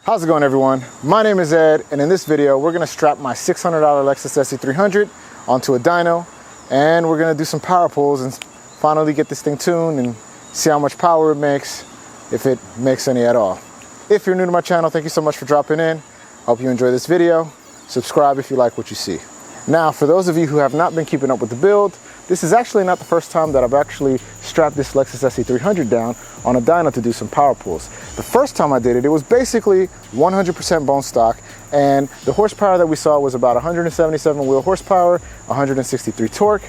How's it going, everyone? My name is Ed, and in this video we're going to strap my $600 Lexus SC300 onto a dyno, and we're going to do some power pulls and finally get this thing tuned and see how much power it makes, if it makes any at all. If you're new to my channel, thank you so much for dropping in. Hope you enjoy this video. Subscribe if you like what you see. Now, for those of you who have not been keeping up with the build, this is actually not the first time that I've actually strapped this Lexus SC300 down on a dyno to do some power pulls. The first time I did it, it was basically 100% bone stock, and the horsepower that we saw was about 177 wheel horsepower, 163 torque.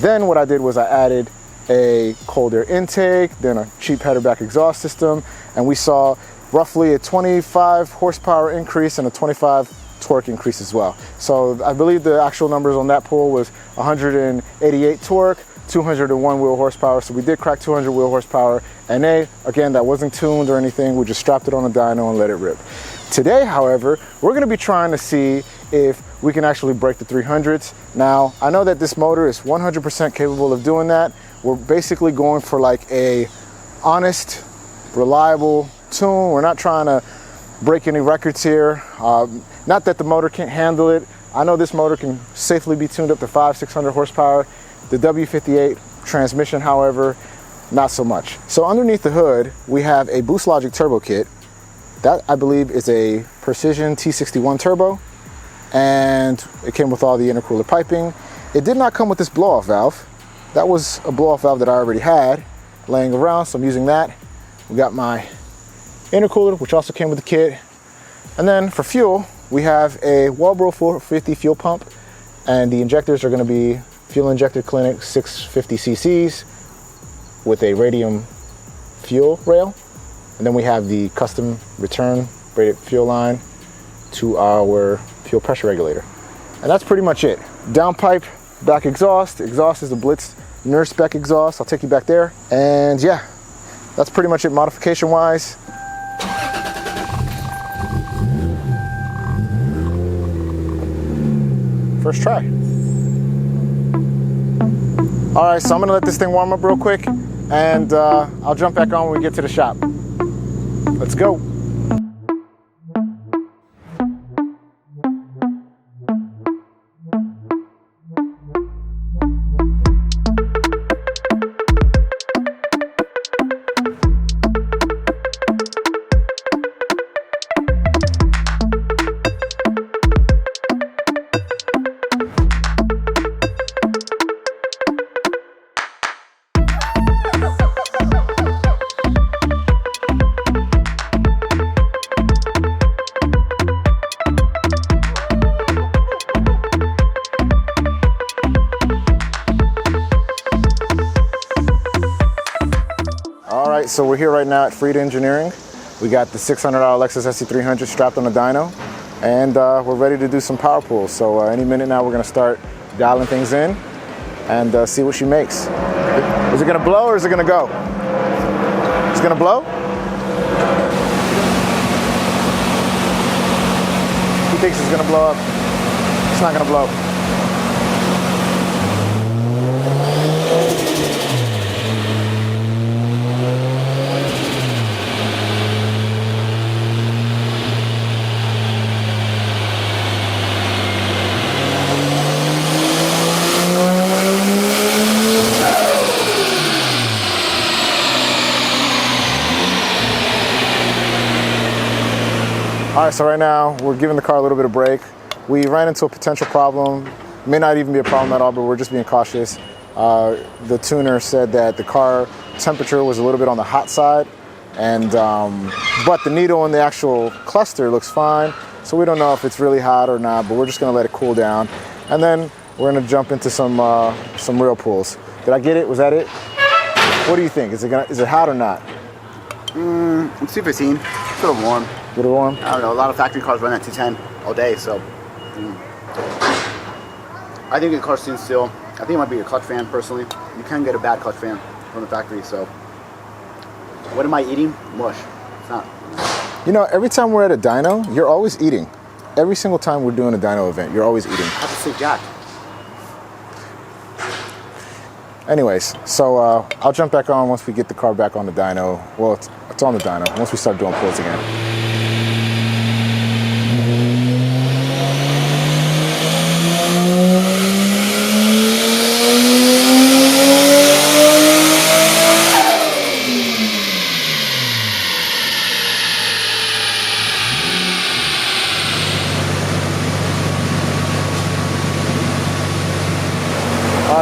Then what I did was I added a cold air intake, then a cheap header back exhaust system, and we saw roughly a 25 horsepower increase and a 25 torque increase as well. So I believe the actual numbers on that pull was 188 torque, 201 wheel horsepower. So we did crack 200 wheel horsepower, and again, that wasn't tuned or anything. We just strapped it on a dyno and let it rip. Today, however, we're gonna be trying to see if we can actually break the 300s. Now, I know that this motor is 100% capable of doing that. We're basically going for like a honest, reliable tune. We're not trying to break any records here. Not that the motor can't handle it. I know this motor can safely be tuned up to 500-600 horsepower. The W58 transmission, however, not so much. So underneath the hood, we have a Boost Logic turbo kit. That, I believe, is a Precision T61 turbo, and it came with all the intercooler piping. It did not come with this blow-off valve. That was a blow-off valve that I already had laying around, so I'm using that. We got my intercooler, which also came with the kit. And then for fuel, we have a Walbro 450 fuel pump, and the injectors are going to be Fuel Injector Clinic 650 cc's with a radium fuel rail. And then we have the custom return braided fuel line to our fuel pressure regulator. And that's pretty much it. Downpipe, back exhaust. Exhaust is the Blitz Nurspec exhaust. I'll take you back there. And yeah, that's pretty much it modification wise. First try. All right, so I'm gonna let this thing warm up real quick, and I'll jump back on when we get to the shop. Let's go. So we're here right now at Frieda Engineering. We got the $600 Lexus SC300 strapped on the dyno, and we're ready to do some power pulls. So any minute now we're gonna start dialing things in and see what she makes. Is it gonna blow or is it gonna go? It's gonna blow? He thinks it's gonna blow up. It's not gonna blow. All right, so right now we're giving the car a little bit of break. We ran into a potential problem. May not even be a problem at all, but we're just being cautious. The tuner said that the car temperature was a little bit on the hot side, and but the needle in the actual cluster looks fine. So we don't know if it's really hot or not, but we're just gonna let it cool down. And then we're gonna jump into some real pulls. Did I get it? Was that it? What do you think? Is it hot or not? It's 215. It's a little warm. A little warm? I don't know. A lot of factory cars run at 210 all day, so I think the car's tuned still. I think it might be a clutch fan, personally. You can get a bad clutch fan from the factory, so. What am I eating? Mush. It's not. You know, every time we're at a dyno, you're always eating. Every single time we're doing a dyno event, you're always eating. I have to say Jack. Anyways, so I'll jump back on once we get the car back on the dyno. Well, it's on the dyno, once we start doing pulls again.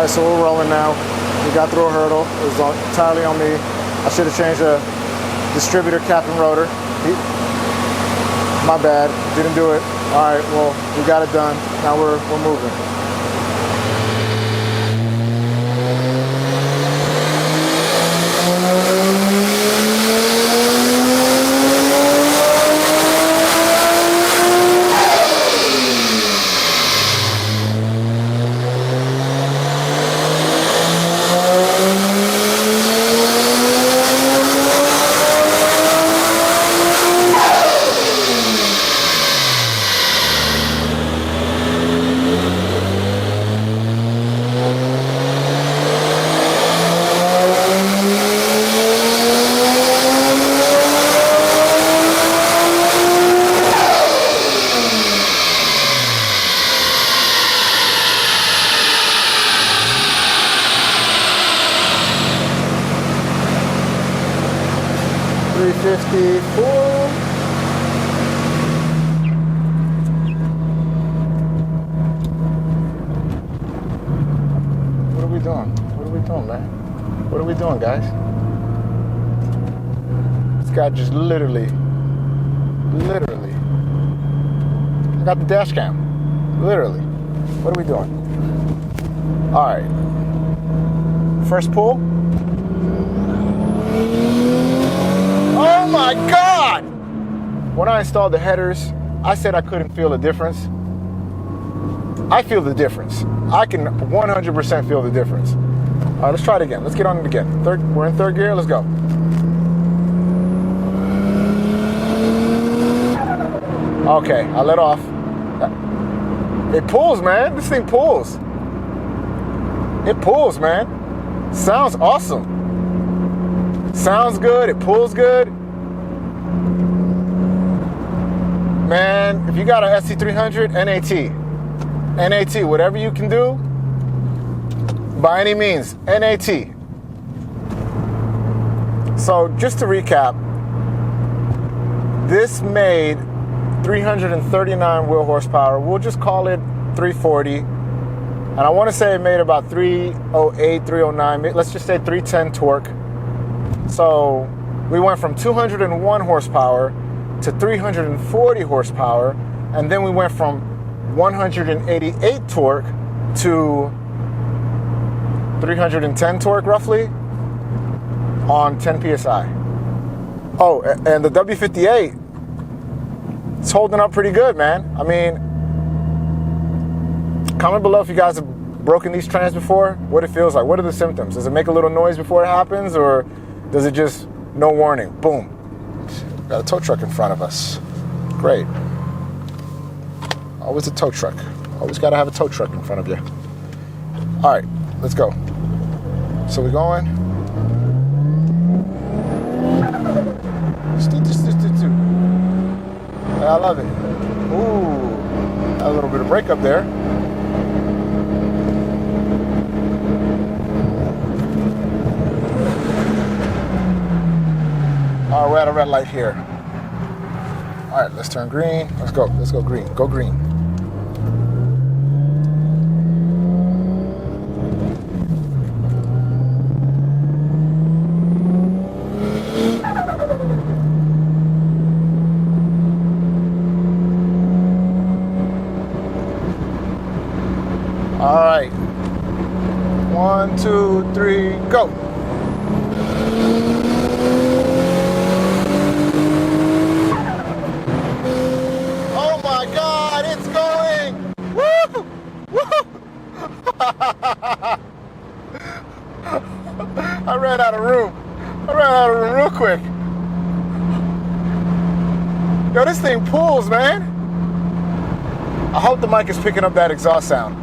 All right, so we're rolling now. We got through a hurdle. It was entirely on me. I should have changed the distributor cap and rotor. My bad, didn't do it. All right, well, we got it done. Now we're moving. What are we doing, guys? This guy just literally, I got the dash cam, literally. What are we doing? All right, first pull. Oh my God! When I installed the headers, I said I couldn't feel the difference. I feel the difference. I can 100% feel the difference. All right, let's try it again. Let's get on it again. We're in third gear. Let's go. Okay, I let off. It pulls, man. This thing pulls. It pulls, man. Sounds awesome. Sounds good. It pulls good. Man, if you got an SC300, NAT, whatever you can do, by any means, NAT. So just to recap, this made 339 wheel horsepower. We'll just call it 340. And I want to say it made about 308, 309, let's just say 310 torque. So we went from 201 horsepower to 340 horsepower. And then we went from 188 torque to 310 torque roughly on 10 PSI. Oh, and the W58, it's holding up pretty good, man. I mean, comment below if you guys have broken these trans before, what it feels like. What are the symptoms? Does it make a little noise before it happens, or does it just no warning? Boom. Got a tow truck in front of us. Great. Always a tow truck. Always got to have a tow truck in front of you. All right, let's go. So we're going. I love it. Ooh, a little bit of brake up there. All right, we're at a red light here. All right, let's turn green. Let's go green. Go green. All right. 1, 2, 3, go. Oh my God, it's going. Woo! Woo! I ran out of room. Real quick. Yo, this thing pulls, man. I hope the mic is picking up that exhaust sound.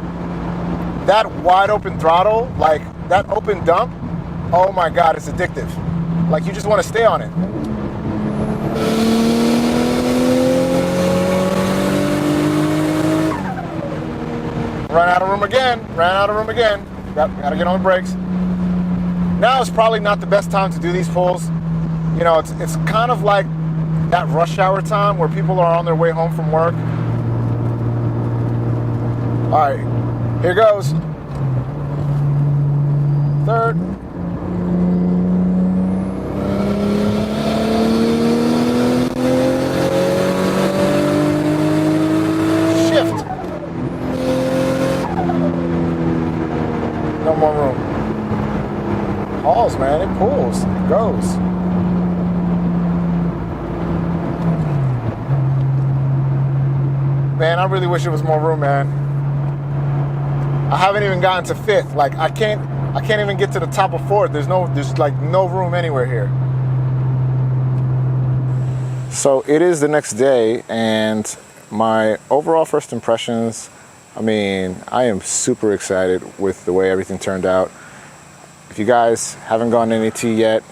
That wide open throttle, like that open dump, oh my God, it's addictive. Like you just want to stay on it. Ran out of room again. Gotta get on the brakes. Now is probably not the best time to do these pulls. You know, it's kind of like that rush hour time where people are on their way home from work. All right, here goes. third. Shift. No more room. Hauls, man, it pulls, it goes. Man, I really wish it was more room, man. I haven't even gotten to fifth. Like I can't even get to the top of fourth. There's like no room anywhere here. So it is the next day, and my overall first impressions, I mean, I am super excited with the way everything turned out. If you guys haven't gone NAT yet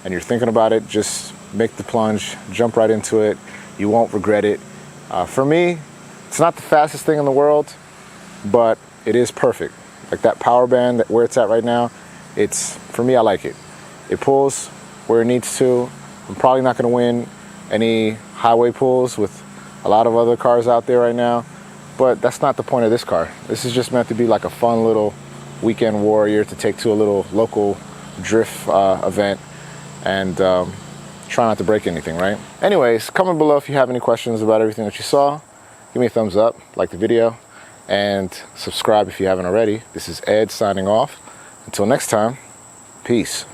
and you're thinking about it, just make the plunge, jump right into it. You won't regret it. For me, it's not the fastest thing in the world, but it is perfect. Like that power band, where it's at right now, for me, I like it. It pulls where it needs to. I'm probably not gonna win any highway pulls with a lot of other cars out there right now, but that's not the point of this car. This is just meant to be like a fun little weekend warrior to take to a little local drift event and try not to break anything, right? Anyways, comment below if you have any questions about everything that you saw. Give me a thumbs up, like the video, and subscribe if you haven't already. This is Ed signing off. Until next time, peace.